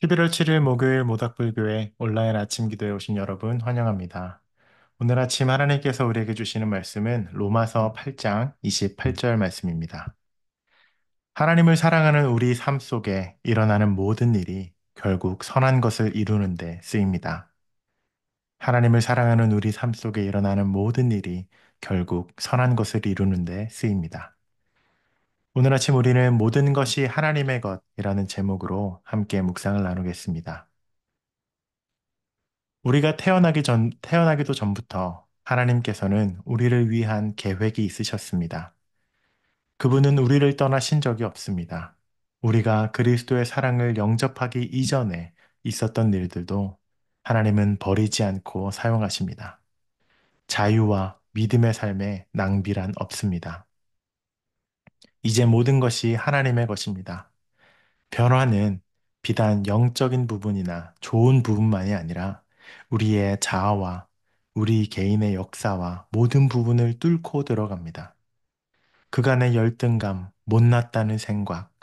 11월 7일 목요일 모닥불교회 온라인 아침 기도에 오신 여러분 환영합니다. 오늘 아침 하나님께서 우리에게 주시는 말씀은 로마서 8장 28절 말씀입니다. 하나님을 사랑하는 우리 삶 속에 일어나는 모든 일이 결국 선한 것을 이루는 데 쓰입니다. 하나님을 사랑하는 우리 삶 속에 일어나는 모든 일이 결국 선한 것을 이루는 데 쓰입니다. 오늘 아침 우리는 모든 것이 하나님의 것이라는 제목으로 함께 묵상을 나누겠습니다. 우리가 태어나기도 전부터 하나님께서는 우리를 위한 계획이 있으셨습니다. 그분은 우리를 떠나신 적이 없습니다. 우리가 그리스도의 사랑을 영접하기 이전에 있었던 일들도 하나님은 버리지 않고 사용하십니다. 자유와 믿음의 삶에 낭비란 없습니다. 이제 모든 것이 하나님의 것입니다. 변화는 비단 영적인 부분이나 좋은 부분만이 아니라 우리의 자아와 우리 개인의 역사와 모든 부분을 뚫고 들어갑니다. 그간의 열등감, 못났다는 생각,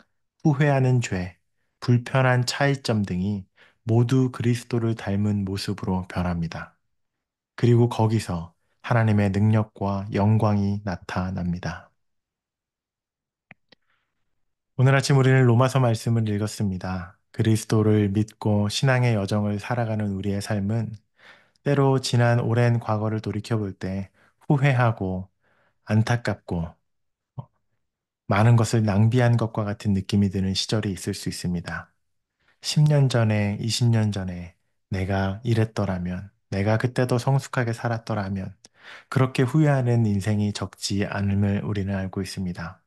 후회하는 죄, 불편한 차이점 등이 모두 그리스도를 닮은 모습으로 변합니다. 그리고 거기서 하나님의 능력과 영광이 나타납니다. 오늘 아침 우리는 로마서 말씀을 읽었습니다. 그리스도를 믿고 신앙의 여정을 살아가는 우리의 삶은 때로 지난 오랜 과거를 돌이켜볼 때 후회하고 안타깝고 많은 것을 낭비한 것과 같은 느낌이 드는 시절이 있을 수 있습니다. 10년 전에, 20년 전에 내가 이랬더라면, 내가 그때 더 성숙하게 살았더라면, 그렇게 후회하는 인생이 적지 않음을 우리는 알고 있습니다.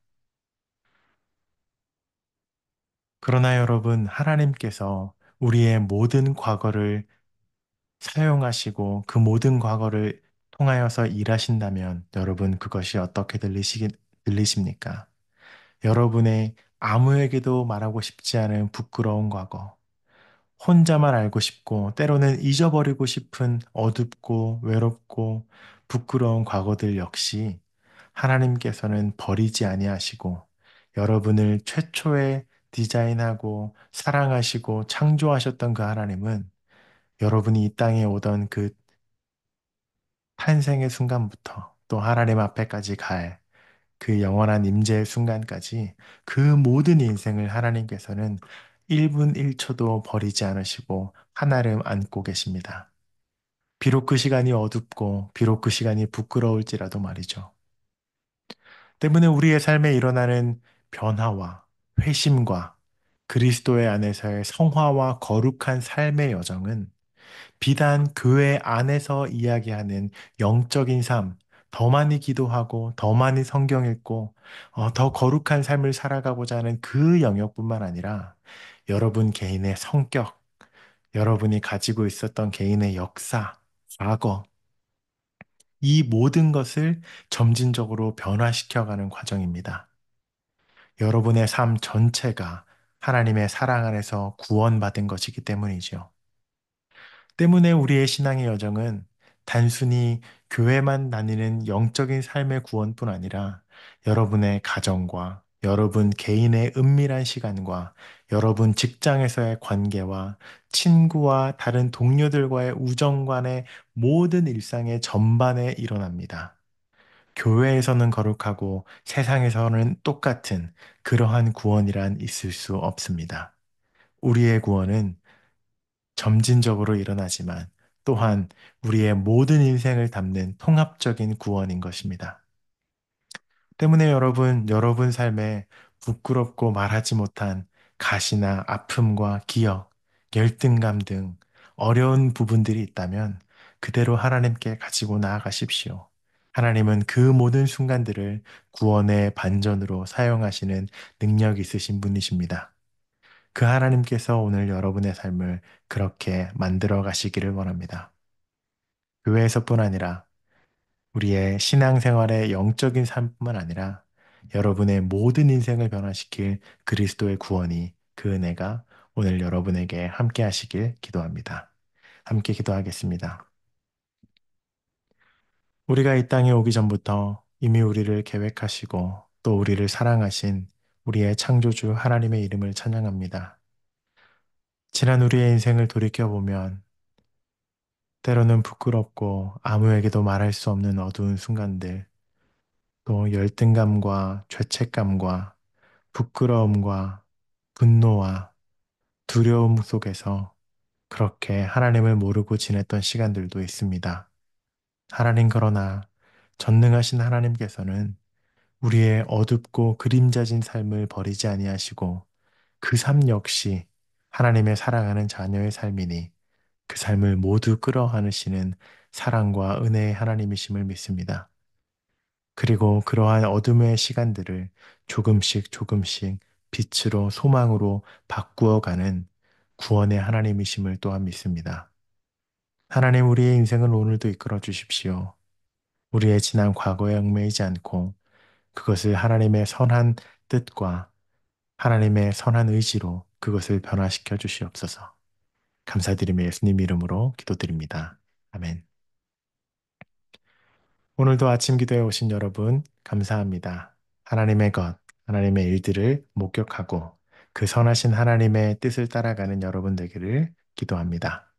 그러나 여러분, 하나님께서 우리의 모든 과거를 사용하시고 그 모든 과거를 통하여서 일하신다면 여러분 그것이 어떻게 들리십니까? 여러분의 아무에게도 말하고 싶지 않은 부끄러운 과거, 혼자만 알고 싶고 때로는 잊어버리고 싶은 어둡고 외롭고 부끄러운 과거들 역시 하나님께서는 버리지 아니하시고 여러분을 최초에 디자인하고 사랑하시고 창조하셨던 그 하나님은 여러분이 이 땅에 오던 그 탄생의 순간부터 또 하나님 앞에까지 갈 그 영원한 임재의 순간까지 그 모든 인생을 하나님께서는 1분 1초도 버리지 않으시고 하나름 안고 계십니다. 비록 그 시간이 어둡고 비록 그 시간이 부끄러울지라도 말이죠. 때문에 우리의 삶에 일어나는 변화와 회심과 그리스도의 안에서의 성화와 거룩한 삶의 여정은 비단 교회 안에서 이야기하는 영적인 삶, 더 많이 기도하고 더 많이 성경 읽고 더 거룩한 삶을 살아가고자 하는 그 영역뿐만 아니라 여러분 개인의 성격, 여러분이 가지고 있었던 개인의 역사, 과거, 이 모든 것을 점진적으로 변화시켜가는 과정입니다. 여러분의 삶 전체가 하나님의 사랑 안에서 구원받은 것이기 때문이죠. 때문에 우리의 신앙의 여정은 단순히 교회만 다니는 영적인 삶의 구원뿐 아니라 여러분의 가정과 여러분 개인의 은밀한 시간과 여러분 직장에서의 관계와 친구와 다른 동료들과의 우정간의 모든 일상의 전반에 일어납니다. 교회에서는 거룩하고 세상에서는 똑같은 그러한 구원이란 있을 수 없습니다. 우리의 구원은 점진적으로 일어나지만 또한 우리의 모든 인생을 담는 통합적인 구원인 것입니다. 때문에 여러분 삶에 부끄럽고 말하지 못한 가시나 아픔과 기억, 열등감 등 어려운 부분들이 있다면 그대로 하나님께 가지고 나아가십시오. 하나님은 그 모든 순간들을 구원의 반전으로 사용하시는 능력 있으신 분이십니다. 그 하나님께서 오늘 여러분의 삶을 그렇게 만들어 가시기를 원합니다. 교회에서뿐 아니라 우리의 신앙생활의 영적인 삶뿐만 아니라 여러분의 모든 인생을 변화시킬 그리스도의 구원이 그 은혜가 오늘 여러분에게 함께 하시길 기도합니다. 함께 기도하겠습니다. 우리가 이 땅에 오기 전부터 이미 우리를 계획하시고 또 우리를 사랑하신 우리의 창조주 하나님의 이름을 찬양합니다. 지난 우리의 인생을 돌이켜보면 때로는 부끄럽고 아무에게도 말할 수 없는 어두운 순간들, 또 열등감과 죄책감과 부끄러움과 분노와 두려움 속에서 그렇게 하나님을 모르고 지냈던 시간들도 있습니다. 하나님 그러나 전능하신 하나님께서는 우리의 어둡고 그림자진 삶을 버리지 아니하시고 그 삶 역시 하나님의 사랑하는 자녀의 삶이니 그 삶을 모두 끌어안으시는 사랑과 은혜의 하나님이심을 믿습니다. 그리고 그러한 어둠의 시간들을 조금씩 조금씩 빛으로 소망으로 바꾸어가는 구원의 하나님이심을 또한 믿습니다. 하나님 우리의 인생을 오늘도 이끌어 주십시오. 우리의 지난 과거에 얽매이지 않고 그것을 하나님의 선한 뜻과 하나님의 선한 의지로 그것을 변화시켜 주시옵소서. 감사드리며 예수님 이름으로 기도드립니다. 아멘. 오늘도 아침 기도에 오신 여러분, 감사합니다. 하나님의 것, 하나님의 일들을 목격하고 그 선하신 하나님의 뜻을 따라가는 여러분 되기를 기도합니다.